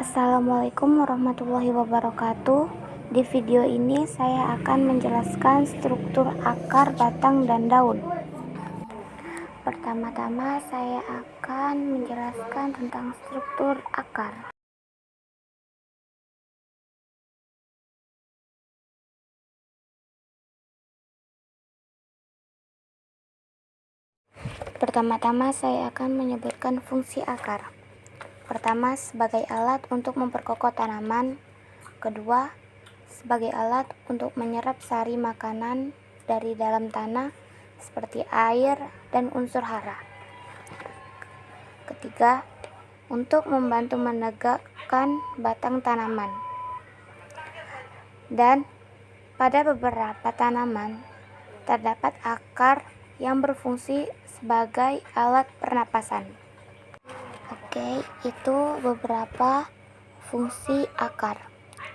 Assalamualaikum warahmatullahi wabarakatuh. Di video ini saya akan menjelaskan struktur akar, batang, dan daun. Pertama-tama saya akan menjelaskan tentang struktur akar. Pertama-tama saya akan menyebutkan fungsi akar. Pertama, sebagai alat untuk memperkokoh tanaman. Kedua, sebagai alat untuk menyerap sari makanan dari dalam tanah seperti air dan unsur hara. Ketiga, untuk membantu menegakkan batang tanaman. Dan pada beberapa tanaman terdapat akar yang berfungsi sebagai alat pernapasan. Oke, itu beberapa fungsi akar.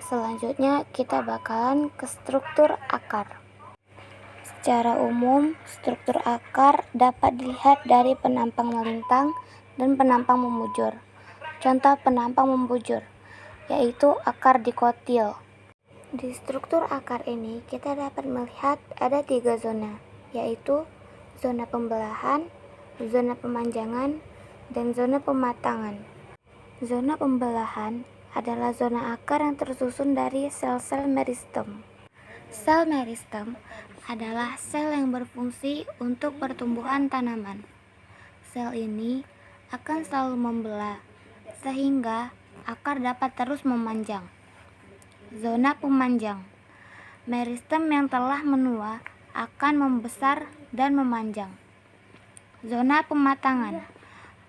Selanjutnya kita bakalan ke struktur akar. Secara umum, struktur akar dapat dilihat dari penampang melintang dan penampang membujur. Contoh penampang membujur yaitu akar dikotil. Di struktur akar ini kita dapat melihat ada 3 zona, yaitu zona pembelahan, zona pemanjangan, dan zona pematangan. Zona pembelahan adalah zona akar yang tersusun dari sel-sel meristem. Sel meristem adalah sel yang berfungsi untuk pertumbuhan tanaman. Sel ini akan selalu membelah, sehingga akar dapat terus memanjang. Zona pemanjang. Meristem yang telah menua akan membesar dan memanjang. Zona pematangan.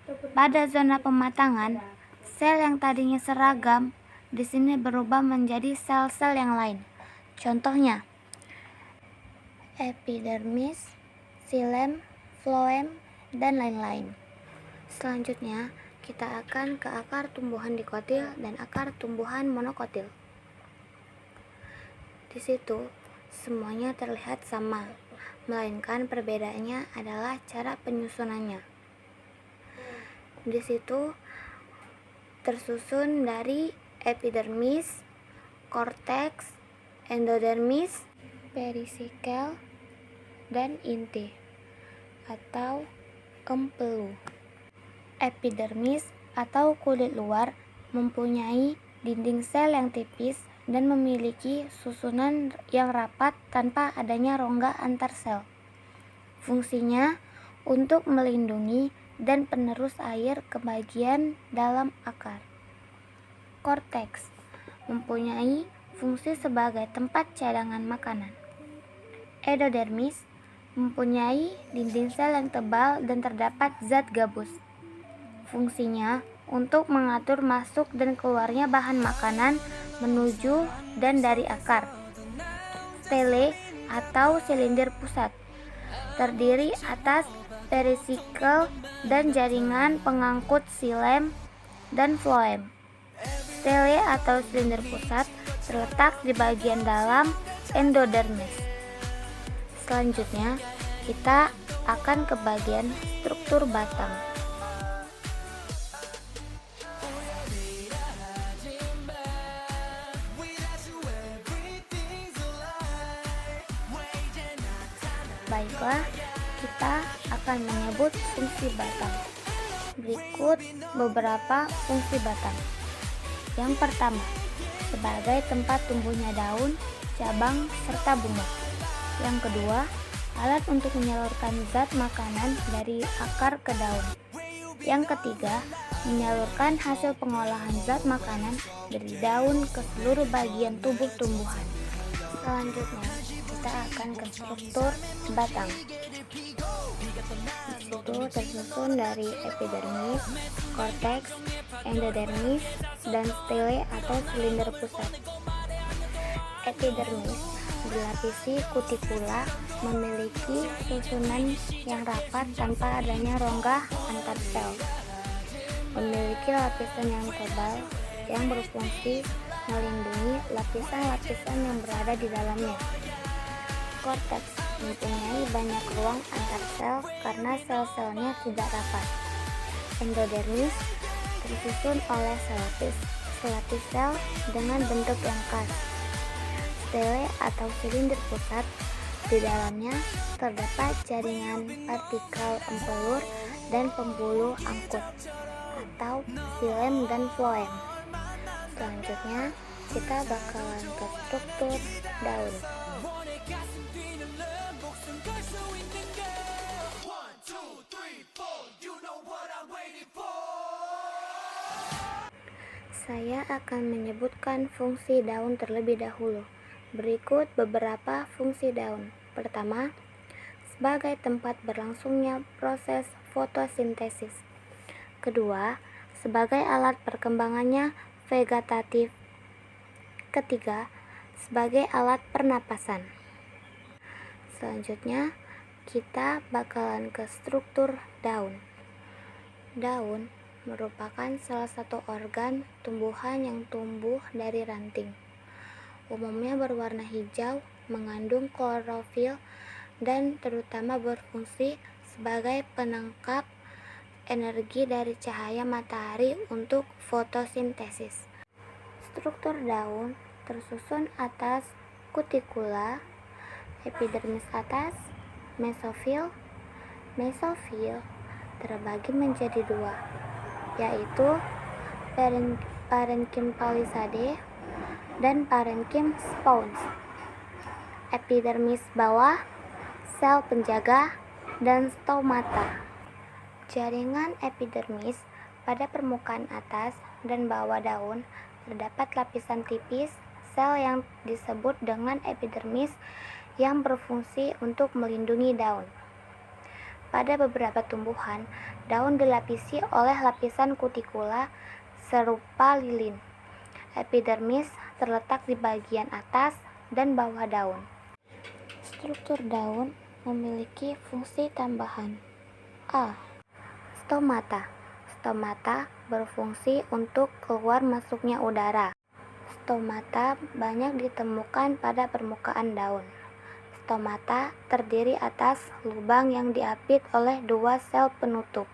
Pada zona pematangan, sel yang tadinya seragam di sini berubah menjadi sel-sel yang lain. Contohnya, epidermis, xilem, floem, dan lain-lain. Selanjutnya, kita akan ke akar tumbuhan dikotil dan akar tumbuhan monokotil. Di situ, semuanya terlihat sama, melainkan perbedaannya adalah cara penyusunannya. Di situ tersusun dari epidermis, korteks, endodermis, perisikel, dan inti atau empedu. Epidermis atau kulit luar mempunyai dinding sel yang tipis dan memiliki susunan yang rapat tanpa adanya rongga antar sel. Fungsinya untuk melindungi dan penerus air ke bagian dalam akar. Korteks mempunyai fungsi sebagai tempat cadangan makanan. Endodermis mempunyai dinding sel yang tebal dan terdapat zat gabus. Fungsinya untuk mengatur masuk dan keluarnya bahan makanan menuju dan dari akar. Stele atau silinder pusat terdiri atas perisikel dan jaringan pengangkut xilem dan floem. Stele atau silinder pusat terletak di bagian dalam endodermis. Selanjutnya, kita akan ke bagian struktur batang. Baiklah, kita akan menyebut fungsi batang. Berikut beberapa fungsi batang. Yang pertama, sebagai tempat tumbuhnya daun, cabang, serta bunga. Yang kedua, alat untuk menyalurkan zat makanan dari akar ke daun. Yang ketiga, menyalurkan hasil pengolahan zat makanan dari daun ke seluruh bagian tubuh tumbuhan. Selanjutnya, kita akan ke struktur batang. Itu tersusun dari epidermis, korteks, endodermis, dan stele atau silinder pusat. Epidermis dilapisi kutikula, memiliki susunan yang rapat tanpa adanya rongga antar sel. Memiliki lapisan yang tebal yang berfungsi melindungi lapisan-lapisan yang berada di dalamnya. Korteks mempunyai banyak ruang antar sel karena sel-selnya tidak rapat. Endodermis tersusun oleh selapis. selapis sel dengan bentuk yang khas, stele atau silinder pusat. Di dalamnya terdapat jaringan partikel empelur dan pembuluh angkut atau xilem dan floem. Selanjutnya kita bakalan ke struktur daun. Saya akan menyebutkan fungsi daun terlebih dahulu. Berikut beberapa fungsi daun. Pertama, sebagai tempat berlangsungnya proses fotosintesis. Kedua, sebagai alat perkembangannya vegetatif. Ketiga, sebagai alat pernapasan. Selanjutnya, kita bakalan ke struktur daun. Daun merupakan salah satu organ tumbuhan yang tumbuh dari ranting. Umumnya berwarna hijau, mengandung klorofil, dan terutama berfungsi sebagai penangkap energi dari cahaya matahari untuk fotosintesis. Struktur daun tersusun atas kutikula, epidermis atas, mesofil. Mesofil terbagi menjadi dua, yaitu parenkim palisade dan parenkim spons. Epidermis bawah, sel penjaga, dan stomata. Jaringan epidermis pada permukaan atas dan bawah daun terdapat lapisan tipis sel yang disebut dengan epidermis yang berfungsi untuk melindungi daun. Pada beberapa tumbuhan, daun dilapisi oleh lapisan kutikula serupa lilin. Epidermis terletak di bagian atas dan bawah daun. Struktur daun memiliki fungsi tambahan. A. Stomata. Stomata berfungsi untuk keluar masuknya udara. Stomata banyak ditemukan pada permukaan daun. Stomata terdiri atas lubang yang diapit oleh dua sel penutup.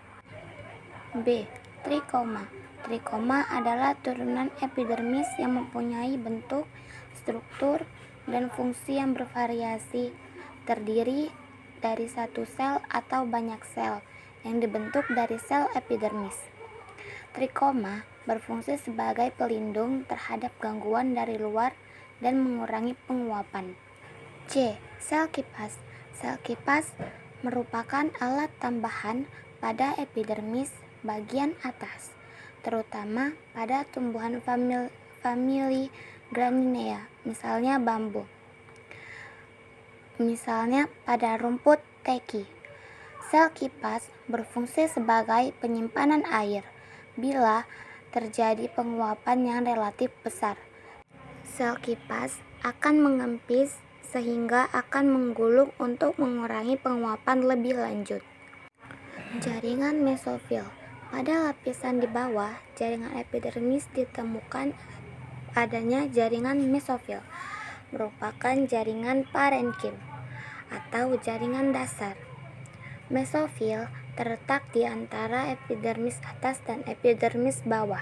B. Trikoma. Trikoma adalah turunan epidermis yang mempunyai bentuk, struktur, dan fungsi yang bervariasi, terdiri dari satu sel atau banyak sel yang dibentuk dari sel epidermis. Trikoma berfungsi sebagai pelindung terhadap gangguan dari luar dan mengurangi penguapan. C. Sel kipas. Sel kipas merupakan alat tambahan pada epidermis bagian atas, terutama pada tumbuhan famili Gramineae, misalnya bambu. Misalnya pada rumput teki. Sel kipas berfungsi sebagai penyimpanan air bila terjadi penguapan yang relatif besar. Sel kipas akan mengempis sehingga akan menggulung untuk mengurangi penguapan lebih lanjut. Jaringan mesofil. Pada lapisan di bawah jaringan epidermis ditemukan adanya jaringan mesofil, merupakan jaringan parenkim atau jaringan dasar. Mesofil terletak di antara epidermis atas dan epidermis bawah.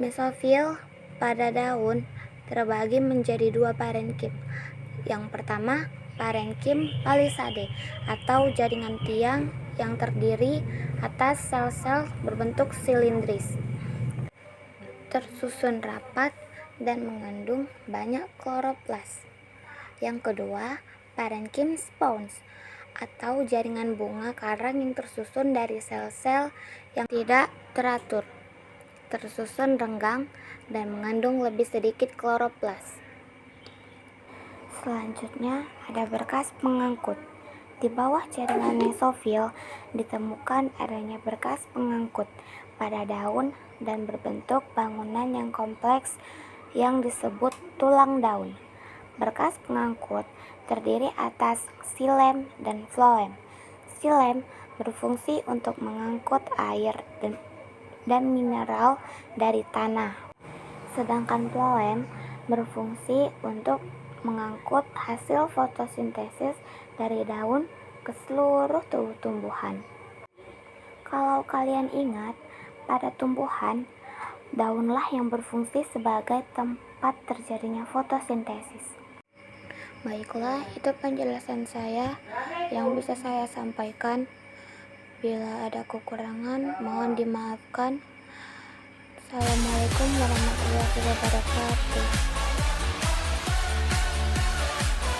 Mesofil pada daun terbagi menjadi dua parenkim. Yang pertama, parenkim palisade atau jaringan tiang yang terdiri atas sel-sel berbentuk silindris, tersusun rapat dan mengandung banyak kloroplas. Yang kedua, parenkim spons atau jaringan bunga karang yang tersusun dari sel-sel yang tidak teratur, tersusun renggang dan mengandung lebih sedikit kloroplas. Selanjutnya ada berkas pengangkut. Di bawah jaringan mesofil ditemukan adanya berkas pengangkut pada daun dan berbentuk bangunan yang kompleks yang disebut tulang daun. Berkas pengangkut terdiri atas xilem dan floem. Xilem berfungsi untuk mengangkut air dan mineral dari tanah, sedangkan floem berfungsi untuk mengangkut hasil fotosintesis dari daun ke seluruh tumbuhan. Kalau kalian ingat, pada tumbuhan Daunlah yang berfungsi sebagai tempat terjadinya fotosintesis. Baiklah, itu penjelasan saya yang bisa saya sampaikan. Bila ada kekurangan, mohon dimaafkan. Assalamualaikum warahmatullahi wabarakatuh.